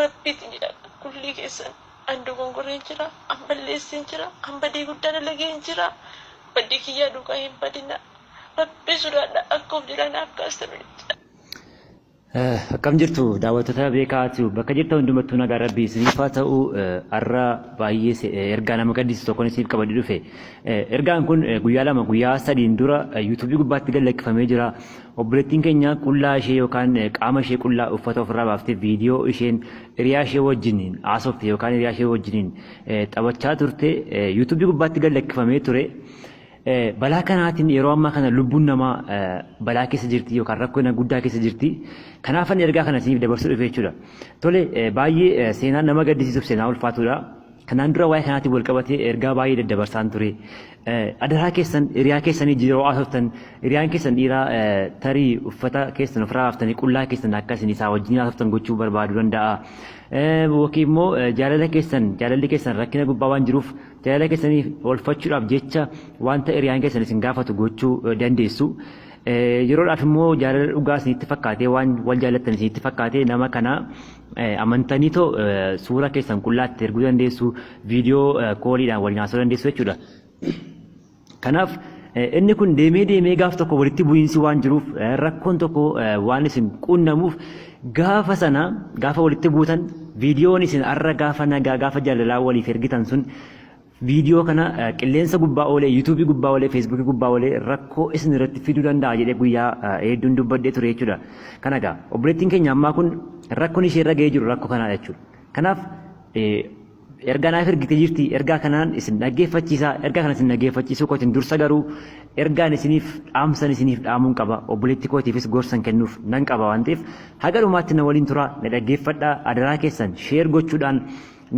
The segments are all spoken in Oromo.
rabbiitiin jedha kulli keessan andu gongoreen jira amballeessin jira ambadii guddaan lageen jira badii kiyyaa duukaa hin badina rabbi sodaadha akka of jiran akka astamidha. Akkam jirtu daawwattoota beekaatu bakka jirtu hundumattuu nagaa rabbii isiniif haa ta'u har'a baay'ee ergaa nama gaddisiisu tokkoon isiniif qabadee dhufe. Ergaan kun guyyaa sadiin dura yuutuubii gubbaatti gallakkifamee jira. Obboleettiin keenya qullaa ishee yookaan qaama ishee qullaa uffata ofirraa baaftee viidiyoo isheen hiriyaa ishee wajjiniin haasofte yookaan hiriyaa ishee wajjiniin taphachaa turte yuutuubii gubbaatti gallakkifamee ture. Balaa kanaatiin yeroo ammaa kana lubbuun namaa balaa keessa jirti yookaan rakkoo guddaa keessa jirti. Kanaafan ergaa kana isiniif dabarsuu dhufe jechuudha. Tole baay'ee seenaan nama gaddisiisuuf seenaa ulfaatudha. Kanaan dura waa'ee kanaatiin wal qabatee ergaa baay'ee daddabarsaan ture. Adaraa keessan hiriyaa keessanii yeroo haasoftan hiriyaan keessan dhiiraa tarii uffata keessan ofirraa baaftanii qullaa keessan akka isin isaa wajjin haasoftan gochuu barbaaduu danda'a. Yookiin immoo jaalalli keessan rakkina gubbaa waan jiruuf jaalala keessanii oolfachuudhaaf jecha wanta hiriyaan keessan isin gaafatu gochuu dandeessu. Yeroodhaaf immoo jaalala dhugaa isinitti fakkaatee waan wal jaallattan isinitti fakkaatee nama kana amantanii too suura keessan qullaatti erguu dandeessu viidiyoo kooliidhaan waliin haasa'uu dandeessu jechuudha. Kanaaf inni kun deemee gaaf tokko walitti bu'iinsi waan jiruuf rakkoon tokko waan isin qunnamuuf gaafa walitti buutan viidiyoon isin har'a gaafa nagaa gaafa jaalalaa waliif ergitan sun viidiyoo kana qilleensa gubbaa oolee yuutuubii gubbaa oolee feesbuukii gubbaa oolee rakkoo isin irratti fiduu danda'a jedhee guyyaa hedduun dubbadhee ture jechuudha. Kana egaa obboleettiin keenya ammaa kun rakkoon ishee irra ga'ee jiru rakkoo kanaa jechuudha. Kanaaf ergaa naaf ergitee jirti ergaa kanaan isin dhaggeeffachiisaa ergaa kana isin dhaggeeffachiisuu kootiin dursa garuu ergaan isiniif dhaamsan isiniif dhaamuun qaba obboleettii kootiifis gorsan kennuuf nan qaba waan ta'eef haga dhumaatti na waliin turaa na dhaggeeffadhaa adaraa keessan sheer gochuudhaan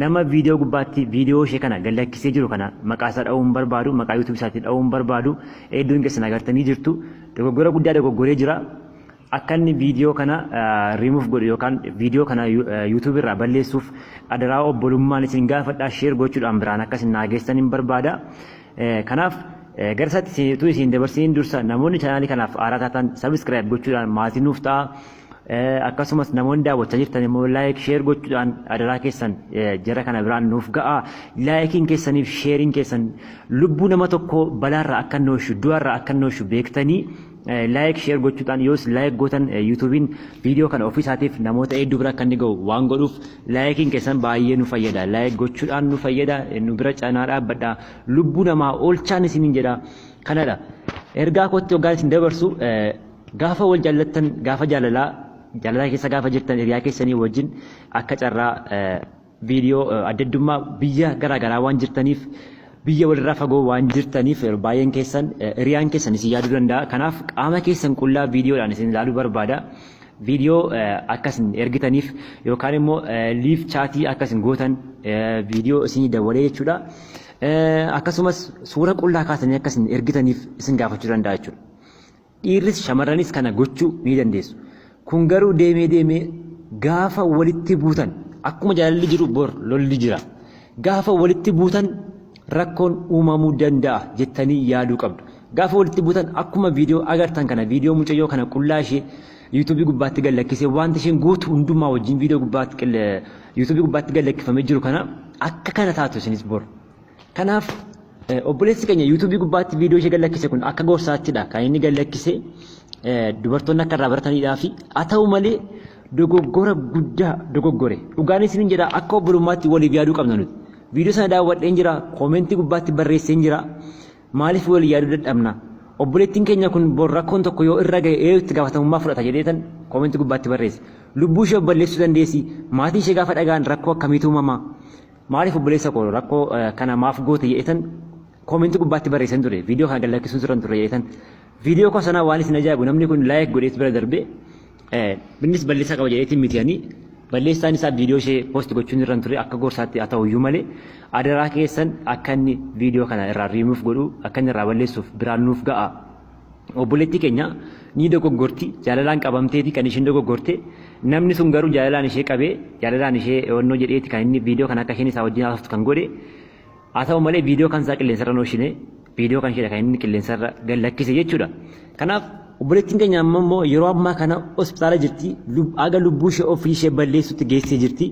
nama viidiyoo gubbaatti viidiyoo ishee kana gallakkisee jiru kana maqaa isaa dha'uun barbaadu maqaa yuutuubii isaatiin dha'uun barbaadu hedduun keessan agartanii jirtu dogoggora guddaa dogoggoree jira. Akka inni viidiyoo kana rimuuf godhu yookaan viidiyoo kana yuutuubii irraa balleessuuf adaraa obbolummaan isin gaafadhaa sheer gochuudhaan biraan akka isin naageessan hin barbaada. Kanaaf gara isaatti isin dabarsiin dursa namoonni chaanaalii kanaaf haaraa taatan sabiskiraayib gochuudhaan maatii nuuf ta'a. Akkasumas namoonni daawwachaa jirtan immoo laayik sheer gochuudhaan adaraa keessan jara kana biraan nuuf ga'a. Laayikiin keessaniif sheeriin keessan lubbuu nama tokko balaarraa akka inni oolchu du'arraa akka inni oolchu beektanii laayik sheer gochuudhaan yoos laayik gootan yuutuubiin viidiyoo kana ofii isaatiif namoota hedduu bira akka inni ga'u waan godhuuf laayikiin keessan baay'ee nu fayyada. Laayik gochuudhaan nu fayyada nu bira canaa dhaabbadha lubbuu namaa oolchaan isiniin jedha. Kanadha ergaa kootti waggaan isin dabarsu gaafa wal jaallattan gaafa jaalalaa keessa gaafa jirtan hiriyaa keessanii wajjin akka carraa viidiyoo adda addummaa biyya garaagaraa waan jirtaniif biyya walirraa fagoo waan jirtaniif baay'een keessan hiriyaan keessan isin yaaduu danda'a. Kanaaf qaama keessan qullaa viidiyoodhaan isin ilaaluu barbaada. Viidiyoo akkasin ergitaniif yookaan immoo liif chaatii akkasin gootan viidiyoo isin dabalee jechuudha. Akkasumas suura qullaa kaasanii akkasin ergitaniif isin gaafachuu danda'a jechuudha. Dhiirris shamarranis kana gochuu ni dandeessu. Kun garuu deemee gaafa walitti buutan akkuma jaalalli jiru bor lolli jira. Gaafa walitti buutan rakkoon uumamuu danda'a jettanii yaaduu qabdu. Gaafa walitti buutan akkuma viidiyoo agartan kana viidiyoo mucayyoo kana qullaa ishee yuutuubii gubbaatti gallakkisee wanta isheen gootu hundumaa wajjin viidiyoo gubbaatti yuutuubii gubbaatti gallakkifamee jiru kana akka kana taatu isinis bor. Kanaaf obboleessi keenya yuutuubii gubbaatti viidiyoo ishee gallakkise kun akka gorsaattidha kan inni gallakkise dubartoonni akka irraa barataniidhaa fi haa ta'u malee dogoggora guddaa dogoggore dhugaan isiniin jedha akka obbolummaatti waliif yaaduu qabna nuti. Viidiyoo sana daawwadheen jira koomentii gubbaatti barreesseen jira maaliif walii yaaduu dadhabna obboleettiin keenya kun bor rakkoon tokko yoo irra ga'e itti gaafatamummaa fudhata jedheetan koomentii gubbaatti barreesse lubbuu ishee balleessuu dandeessi maatii ishee gaafa dhagaan rakkoo akkamiitu uumamaa maaliif obboleessa koo rakkoo kana maaf goote jedheetan koomentii gubbaatti barreessan ture viidiyoo kana gallakkisuun turan ture jedheetan viidiyoo koo sana waan isin ajaa'ibu namni kun laayik godheet bira darbe binnis balleessaa qaba jedheetiin mitiyanii balleessaan isaa viidiyoo ishee poost gochuun irra ture akka gorsaatti haa ta'uyyuu malee adaraa keessan akka inni viidiyoo kana irraa rimuuf godhu akka inni irraa balleessuuf biraan nuuf ga'a. Obboleettii keenya ni dogoggorti jaalalaan qabamteeti kan ishiin dogoggorte namni sun garuu jaalalaan ishee qabee jaalalaan ishee onnoo jedheeti kan inni viidiyoo kana akka isheen isaa wajjin haasoftu kan godhe haa ta'u malee viidiyoo kan isaa qilleensarra nooshine viidiyoo kan ishee kan inni qilleensarra gallakkise jechuudha. Kanaaf obboleettiin keenya ammoo yeroo ammaa kana hospitaala jirti aga lubbuu ishee ofii ishee balleessutti geessee jirti.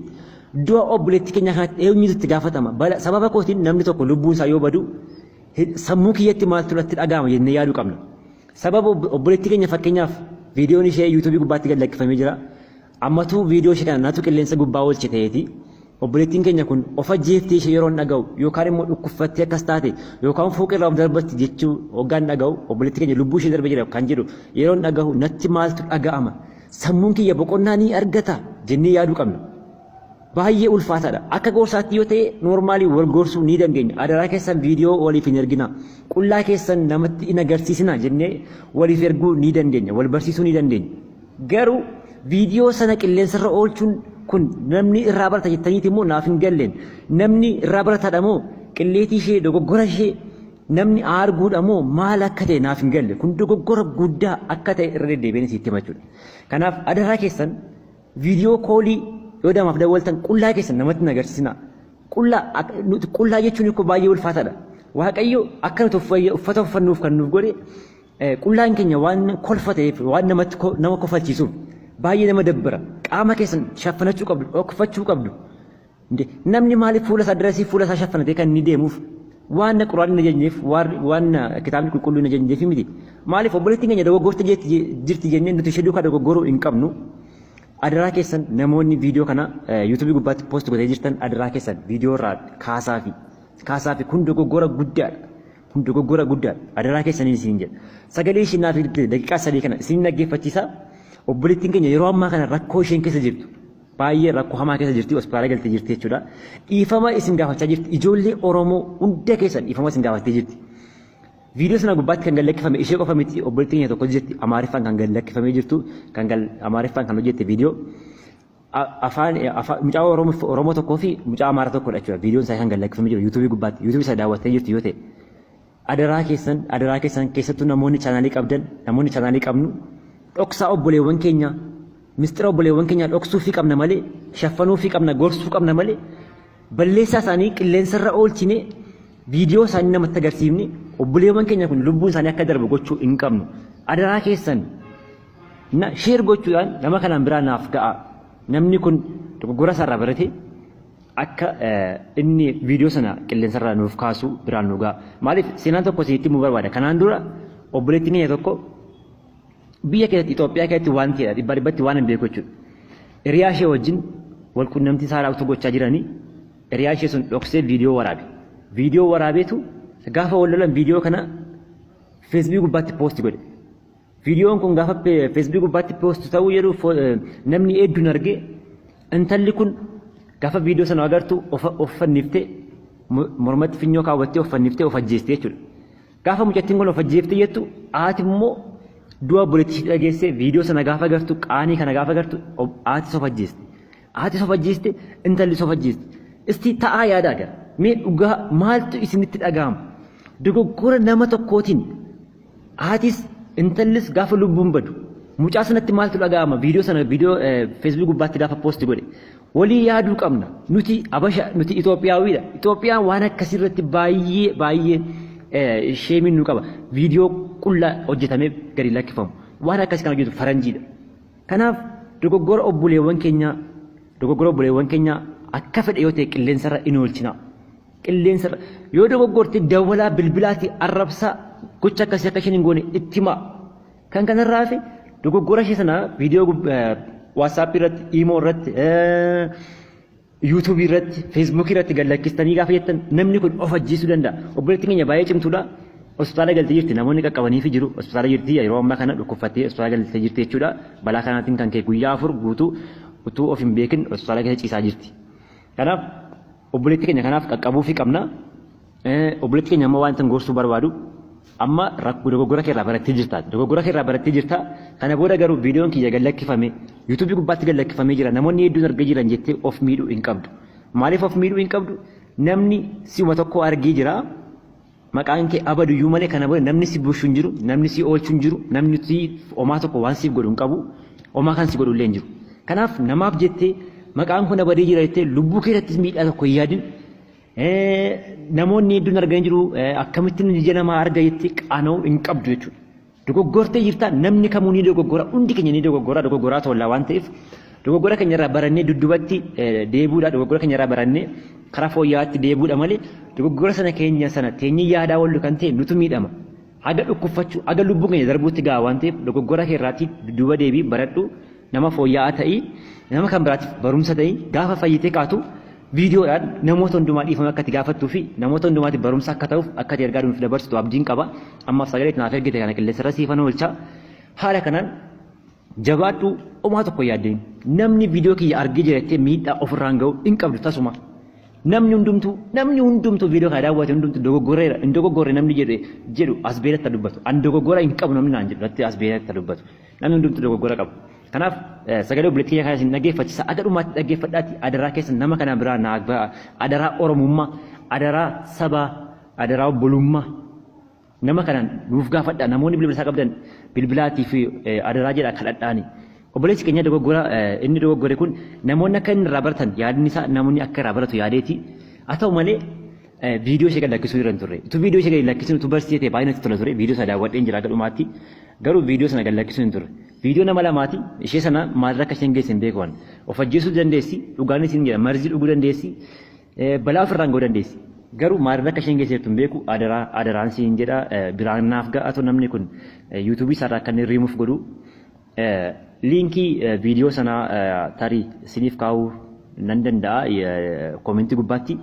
Du'a obboleettii keenya kanatti eenyutu itti gaafatama? Sababa kootiin namni tokko lubbuun isaa yoo badu sammuu kiyyatti maaltu natti dhaga'ama jennee yaaduu qabna. Sababa obboleettii keenya fakkeenyaaf viidiyoon ishee yuutuubii gubbaatti gad lakkifamee jira. Ammatu viidiyoo ishee kana natu qilleensa gubbaa oolche ta'eeti. Obboleettiin keenya kun of ajjeeftee ishee yeroo dhaga'u yookaan immoo dhukkufattee akkas taate yookaan fooqirraa of darbatti jechuu hoggaan dhaga'u obboleettii keenya lubbuu ishee darbee jira kan jedhu yeroo dhaga'u natti maaltu dhaga'ama? Sammuun kiyya boqonnaa ni argata jennee yaaduu qabna. Baay'ee ulfaataadha. Akka gorsaatti yoo ta'e noormaalii wal gorsuu ni dandeenya. Adaraa keessan viidiyoo waliif hin ergina. Qullaa keessan namatti hin agarsiisina jennee waliif erguu ni dandeenya. Wal barsiisuu ni dandeenya. Garuu viidiyoo sana qilleensarra oolchuun kun namni irraa barata jettaniiti immoo naaf hin galleen. Namni irraa barataadha moo qilleetii ishee dogoggora ishee namni arguudha moo maal akka ta'e naaf hin galle. Kun dogoggora guddaa akka ta'e irra deddeebiin sitti himachuudha. Kanaaf adaraa keessan viidiyoo koolii yoo damaaf dawwaltan qullaa keessan namatti hin agarsiisina. Qullaa jechuun ikkoo baay'ee ulfaataadha. Waaqayyo akka nuti uffata uffannuuf kan nuuf godhe qullaan keenya waan kolfateef waan nama kofalchiisuuf baay'ee nama dabbara. Qaama keessan shaffanachuu qabdu, dhokfachuu qabdu. Namni maaliif fuula isaa dirasii fuula isaa shaffanatee kan inni deemuuf waan quraanni na jenneef waan kitaabni qulqulluun na jenneef miti. Maaliif obboleettiin keenya dogoggorte jirti jennee nuti ishee duukaa dogoggoruu hin qabnu. Adaraa keessan namoonni viidiyoo kana yuutuubii gubbaatti poost godhee jirtan adaraa keessan viidiyoo irraa kaasaa fi kun dogoggora guddaadha. Kun dogoggora guddaadha. Adaraa keessanii isin jedha. Sagalee ishii naaf daqiiqaa 3 kana isin dhaggeeffachiisa. Obboleettiin keenya yeroo ammaa kana rakkoo isheen keessa jirtu baay'ee rakkoo hamaa keessa jirti hospitaala galtee jirti jechuudha. Dhiifama isin gaafachaa jirti. Ijoollee Oromoo hunda keessan dhiifama isin gaafattee jirti. Viidiyoo sana gubbaatti kan gallakkifame ishee qofa miti obboleettiin keenya tokko jirti Amaariffaan kan gallakkifamee jirtu kan Amaariffaan kan hojjette viidiyoo afaan mucaa Oromoo tokkoo fi mucaa Amaara tokkodha jechuudha. Viidiyoon isaa kan gallakkifamee jiru yuutuubii gubbaatti yuutuubii isaa daawwattee jirtu yoo ta'e adaraa keessan keessattuu namoonni chaanaalii qabdan namoonni chaanaalii qabnu dhoksaa obboleewwan keenya mistira obboleewwan keenya dhoksuu fi qabna malee shaffanuu fi qabna gorsuu qabna malee balleessaa isaanii qilleensarra oolchine viidiyoo isaanii namatti agarsiifne obboleewwan keenya kun lubbuun isaanii akka darbu gochuu hin qabnu. Adaraa keessan sheer gochuudhaan nama kanaan biraa naaf ga'a. Namni kun dogoggora isaarraa barate akka inni viidiyoo sana qilleensarraa nuuf kaasu biraan nu ga'a. Maaliif seenaan tokko isinitti himuu barbaada. Kanaan dura obboleettiin keenya tokko biyya keessatti Itoophiyaa keessatti waan ta'edha dhibbatti waan hin beeku jechuudha. Hiriyaa ishee wajjin wal quunnamtii saalaa utuu gochaa jiranii hiriyaa ishee sun dhoksee viidiyoo waraabe. Viidiyoo waraabeetu gaafa wal lolan viidiyoo kana feesbuuk gubbaatti poost godhe. Viidiyoon kun gaafa feesbuuk gubbaatti poost ta'uu jedhu namni hedduun argee intalli kun gaafa viidiyoo sana agartu of fanniftee mormatti finyoo kaawwattee of fanniftee of ajjeeste jechuudha. Gaafa mucattiin kun of ajjeeftee jettu haati immoo du'a obboleettii ishee dhageessee viidiyoo sana gaafa agartu qaanii kana gaafa agartu haati of ajjeeste. Haati of ajjeeste intalli of ajjeeste. Isti ta'aa yaadaa gara. Mee dhugaa maaltu isinitti dhaga'ama? Dogoggora nama tokkootiin haatis intallis gaafa lubbuun badu mucaa sanatti maaltu dhaga'ama? Viidiyoo sana feesbuuk gubbaatti gaafa poost godhe walii yaaduu qabna. Nuti Abasha nuti Itoophiyaawiidha. Itoophiyaan waan akkasii irratti baay'ee sheemiin nu qaba. Viidiyoo qullaa hojjetamee gadi lakkifamu waan akkasii kan hojjetu faranjiidha. Kanaaf dogoggora obboleewwan keenya akka fedhe yoo ta'e qilleensarra in oolchina. Qilleensarra yoo dogoggorte dawwalaa bilbilaatti arrabsaa gocha akkasii akka isheen hin goone itti himaa. Kan kanarraa fi dogoggora ishee sana viidiyoo waatsaappii irratti, iimoo irratti, yuutuubii irratti, feesbuukii irratti gad lakkistanii gaafa jettan namni kun of ajjeesuu danda'a. Obboleettiin keenya baay'ee cimtuudha. Hospitaala galtee jirti namoonni qaqqabaniifi jiru. Hospitaala jirti yeroo ammaa kana dhukkubfattee hospitaala galtee jirti jechuudha. Balaa kanaatiin kan ka'e guyyaa 4 guutuu utuu of hin beekin hospitaala keessa ciisaa jirti. Kanaaf obboleettii keenya kanaaf qaqqabuu fi qabna. Obboleettii keenya ammoo waan tan gorsuu barbaadu amma rakkoo dogoggora kee irraa barattee jirta. Dogoggora kee irraa barattee jirta. Kana booda garuu viidiyoon kiyya gad lakkifame yuutuubii gubbaatti gad lakkifamee jira. Namoonni hedduun argaa jiran jettee of miidhuu hin qabdu. Maaliif of miidhuu hin qabdu? Namni si'uma tokko argee jira. Maqaan kee abaduyyuu malee kana booda namni si bushuu hin jiru, namni si oolchuu hin jiru, namni si homaa tokko waan siif godhu hin qabu, homaa kan si godhu illee hin jiru. Kanaaf namaaf jettee maqaan kun abadee jira jettee lubbuu keetti miidhaa tokko hin yaadin. Namoonni hedduun argaa jiru akkamittiin ija namaa arga jettee qaana'uu hin qabdu jechuudha. dogoggortee jirta namni kamuu ni dogoggora hundi keenya ni dogoggoraa tollaa waan ta'eef dogoggora keenya irraa barannee dudduubatti deebuudha dogoggora keenya irraa barannee karaa fooyya'aatti deebuudha malee dogoggora sana keenya sana teenyee yaadaa wallu kan ta'e nutu miidhama aga dhukkufachuu aga lubbuu keenya darbuutti gaa waan ta'eef dogoggora keerraatti dudduuba deebii baradhu nama fooyya'aa ta'ii nama kan biraatiif barumsa ta'ii gaafa fayyitee kaatu viidiyoodhaan namoota hundumaa dhiifama akka itti gaafattuu fi namoota hundumaatiif barumsa akka ta'uuf akka itti ergaa nuuf dabarsitu abdiin qaba ammaaf sagalee naaf ergite kana qilleensa irra siifan oolcha haala kanaan jabaadhu homaa tokko yaaddeen namni viidiyoo kiyya argee jirattee miidhaa ofirraan ga'u hin qabdu tasuma namni hundumtuu viidiyoo kana daawwate hundumtuu dogoggoreera hin dogoggorre namni jedhu as beelatti dubbatu an dogoggora hin qabu namni naan jedhu as beelatti dubbatu namni hundumtuu dogoggora qabu kanaaf sagalee obboleettii kiyya kana isin dhaggeeffachisa aga dhumaatti dhaggeeffadhaati adaraa keessan nama kana biraa naaf ba'a adaraa oromummaa adaraa sabaa adaraa obbolummaa nama kanaan nuuf gaafadha namoonni bilbila isaa qabdan bilbilaatii fi adaraa jedha kadhadhaani obboleessi keenya dogoggora inni dogoggore kun namoonni akka inni irraa baratan yaadni isaa namoonni akka irraa baratu yaadeeti haa ta'u malee viidiyoo ishee lakkisuu irra hin turre utuu viidiyoo ishee lakkisuu utuu barsiisee baay'inatti tola ture viidiyoo sana daawwadheen jira gadhumaatti garuu viidiyoo sana lakkisuu hin turre viidiyoo nama lamaati ishee sana maalirra akka isheen geesse hin beeku of ajjeesuu dandeessi dhugaanis hin jedha marzii dhuguu dandeessi balaa ofirraan ga'uu dandeessi garuu maalirra akka isheen geesseertu hin beeku adaraan siin jedha biraan naaf ga'atu namni kun yuutuubii isaarraa akka inni riimuuf godhu liinkii viidiyoo sanaa tarii isiniif kaa'uu nan danda'a koomentii gubbaatti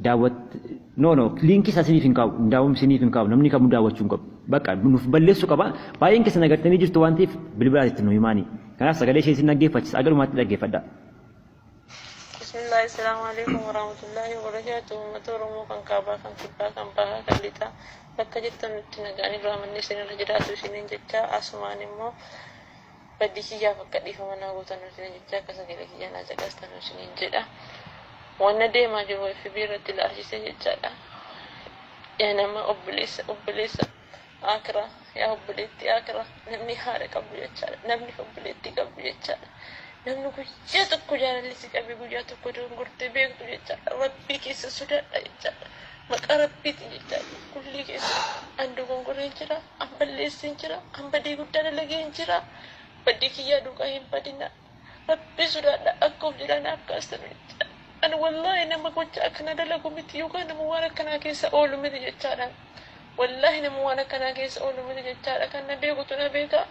daawwat liinkii isaa isiniif hin kaa'u daawwum isiniif hin kaa'u namni kamuu daawwachuu hin qabu bakka nuuf balleessuu qaba baay'een keessan agartanii jirtu waan ta'eef bilbilaatti nu himaani kanaaf sagalee ishee isin dhaggeeffachisa agarumaatti dhaggeeffadha. Bismillah, assalamualaikum warahmatullahi wabarakatuh. Ummata Oromoo kan kaabaa kan kibbaa kan bahaa kan lixaa bakka jettan nutti nagaan irraa manni isinirra jiraatu isiniin jecha asumaan immoo badii kiyyaaf akka dhiifama naa gootan isiniin jecha akka sagalee kiyyaa naa caqastan isiniin jedha. Wanna deemaa jiru FB irratti ilaalchise jechaadha. Yaa nama obboleessa akira yaa obboleetti akira namni haadha qabu jechaadha namni obboleetti qabu jechaadha. Namni guyyaa tokko jaalalli qabi guyyaa tokko dongortee beektu jechaadha rabbii keessa sodaadha jechaadha maqaa rabbiiti jechaadha kulli keessa an dogongoreen jira an balleesseen jira an badii guddaa dalagee hin jira badii kiyyaa duukaa hin badina rabbii sodaadha akka of jedhan akka astamu jechaadha an wallaahi nama gocha akkana dalagu miti yookaan nama waan akkanaa keessa oolu miti jechaadha wallaahi nama waan akkanaa keessa oolu miti jechaadha kan na beekutu na beekaa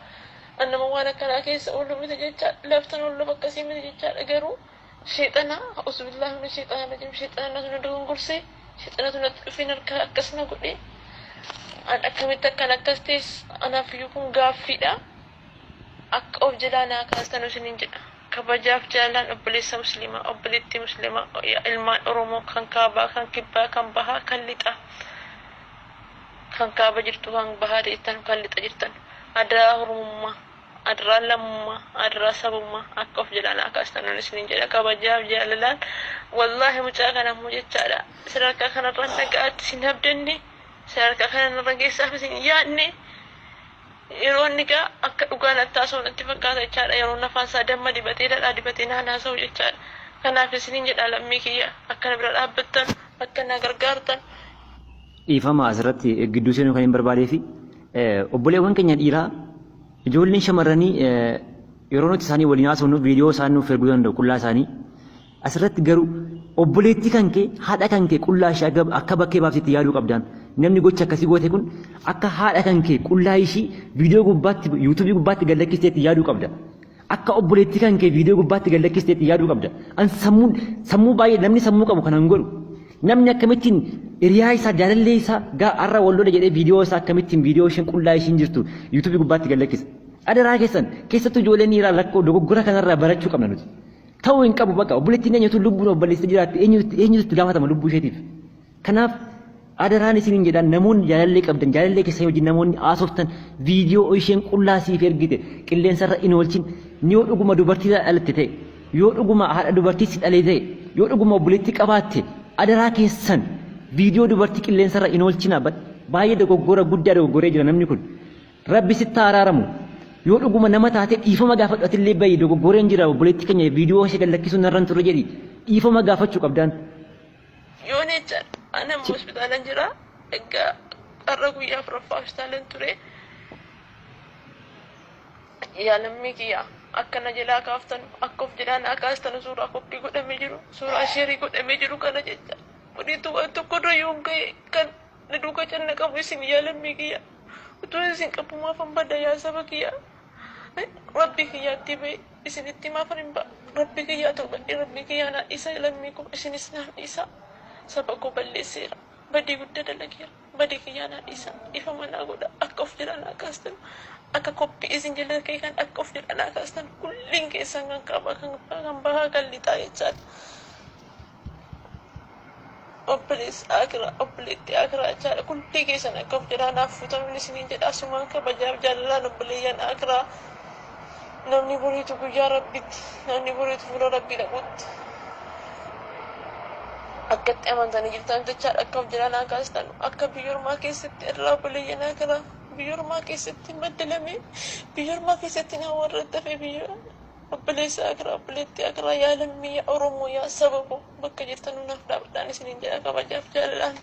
annama waan akkanaa keessa oolu miti jechaadha laftan oolu bakkasii miti jechaadha garuu sheexana usubillahi min sheexana rajim sheexana na dogongorsee sheexana na dhufeen harkaa akkasuma godhee an akkamitti akkan akkas ta'es anaaf iyyuu kun gaaffiidha akka of jalaa naa kaastan isiniin jedha kabajaaf jaalaan obboleessa musliimaa obboleettii musliimaa ilmaan oromoo kan kaabaa kan kibbaa kan bahaa kan lixaa kan kaaba jirtu kan bahaa jirtan kan lixa jirtan adaraa oromummaa adaraa lammummaa adaraa sabummaa akka of jalaa naa kaastan isiniin jedha kabajaaf jaalaan wallaahi mucaa kanammoo jechaadha sadarkaa kanarraan dhaga'aatti sin abdanne sadarkaa kanarra geessaaf isin yaadne yeroo inni gaa akka dhugaan attaasoo natti fakkaata jechaadha yeroo nafaan isaa damma dibatee dhadhaa dibatee naanaasa'u jechaadha kanaaf isiniin jedha lammii kiyya akkana bira dhaabbattan akka na gargaartan. Dhiifama asirratti gidduu seenuu kan hin barbaadee fi obboleewwan keenya dhiiraa ijoolleen shamarranii yeroo nuti isaanii waliin haasofnu viidiyoo isaan nuuf erguu danda'u qullaa isaanii asirratti garuu obboleettii kan kee haadha kan kee qullaa ishee akka bakkee baaftetti yaaduu qabdaan namni gocha akkasii goote kun akka haadha kan kee qullaa ishii viidiyoo gubbaatti yuutuubii gubbaatti gallakkisteetti yaaduu qabda akka obboleettii kan kee viidiyoo gubbaatti gallakkisteetti yaaduu qabda an sammuu baay'ee namni sammuu qabu kanan godhu namni akkamittiin hiriyaa isaa jaalallee isaa har'a walloodha jedhee viidiyoo isaa akkamittiin viidiyoo isheen qullaa ishiin jirtu yuutuubii gubbaatti gallakkisa adaraa keessattuu ijoolleen dhiiraa rakkoo dogoggora kanarraa barachuu qabna nuti ta'uu hin qabu bakka obboleettiin eenyutu lubbuun obboleessa jiraatti eenyutu gaafatama lubbuu isheetiif kanaaf adaraan isiniin jedhaan namoonni jaalallee qabdan jaalallee keessa wajjin namoonni haasoftan viidiyoo isheen qullaa siif ergite qilleensarra hin oolchin yoo dhuguma dubartii dhalatte ta'e yoo dhuguma haadha dubartii si dhalee ta'e yoo dhuguma obboleettii qabaatte adaraa keessan viidiyoo dubartii qilleensarra hin oolchina baay'ee dogoggora guddaa dogoggoree jira namni kun rabbi sitti araaramu yoo dhuguma nama taate dhiifama gaafadhatillee bayi dogoggoreen jira obboleettii keenya viidiyoo ishee gallakkisuun narraan turre jedhi dhiifama gaafachuu qabdaan. Yoo necha ana hospitaalan jira egaa har'a guyyaa afuraffaa hospitaalan ture Yaalamni kiyya akkana jalaa kaaftan akka of jalaa naa kaastan suuraa koppii godhamee jiru suuraa sheerii godhamee jiru kana jecha kuniitu waan tokko irra yoo ga'e kan na duuka canna qabu isin yaalamni kiyya utuu isin qabu maafan badda yaa saba kiyya rabbi kiyyaatti bahe isinitti maafan hin ba'a rabbi kiyyaa ta'u badhe rabbi kiyyaa naa isa lammii kun isinis naa isa saba koo balleesseera badii guddaa dalageera badii kiyyaa naa isa ifa manaa godha akka of jalaa naa kaastan akka koppii isin jala kee kan akka of jalaa naa kaastan kulliin keessan kan qaba kan bahaa kan lixaa jechaadha. Obboleessa akira obboleetti akira jechaadha kulli keessan akka of jalaa naaf fuutamin isiniin jedha asumaan kabajaaf jaalalaan obboleeyyan akira namni boriitu guyyaa rabbitti namni boriitu fuula rabbii dhaquutti akkatti amantanii jirtan jechaadha akka of jalaa naa kaastan akka biyyoormaa keessatti irraa obboleeyyan akira biyyoormaa keessatti maddalamee biyyoormaa keessatti nama warra dafee biyya obboleessa akira obboleetti akira yaa lammii yaa oromoo yaa saba koo bakka jirtan naaf dhaabadhaan isiniin jedha kabajaaf jaalalaan.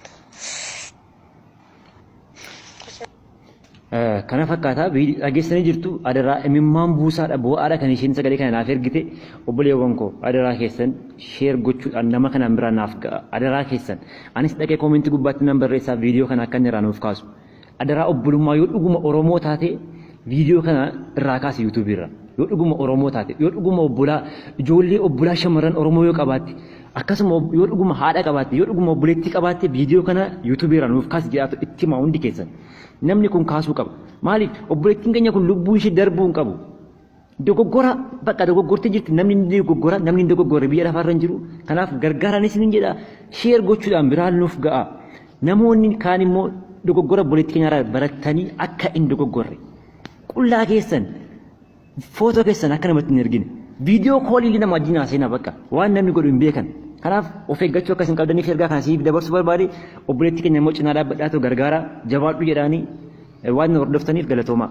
Kana fakkaataa dhageessanii jirtu adaraa imimmaan buusaadha bu'aadha kan isheen sagalee kana naaf ergite obboleewwan koo adaraa keessan sheer gochuudhaan nama kanaan biraa naaf ga'a adaraa keessan anis dhaqee koomentii gubbaatti nan barreessaa viidiyoo kana akka inni irraa nuuf kaasu adaraa obbolummaa yoo dhuguma oromoo taate viidiyoo kana irraa kaase yuutuubii irra yoo dhuguma oromoo taate yoo dhuguma obbolaa ijoollee obbolaa shamarran oromoo yoo qabaatte akkasuma yoo dhuguma haadha qabaatte yoo dhuguma obboleettii qabaatte viidiyoo kana yuutuubii irra nuuf kaasi jedhaatu itti himaa hundi keessan. Namni kun kaasuu qaba. Maaliif obboleettiin keenya kun lubbuu ishee darbuu hin qabu. Dogoggora bakka dogoggortee jirti namni inni dogoggora namni inni dogoggorre biyya lafaarra hin jiru. Kanaaf gargaaranis ni jedha sheer gochuudhaan biraan nuuf ga'a. Namoonni kaan immoo dogoggora obboleettii keenyarraa baratanii akka hin dogoggorre. Qullaa keessan footoo keessan akka namatti hin ergine. Viidiyoo koolii nama wajjin haaseenaa bakka waan namni godhu hin beekan. Kanaaf of eeggachuu akka isin qabdaniif ergaa kana siif dabarsuu barbaade obboleettii keenya immoo cinaa dhaabbadhaatu gargaara jabaadhu jedhaanii waan hordoftaniif galatoomaa.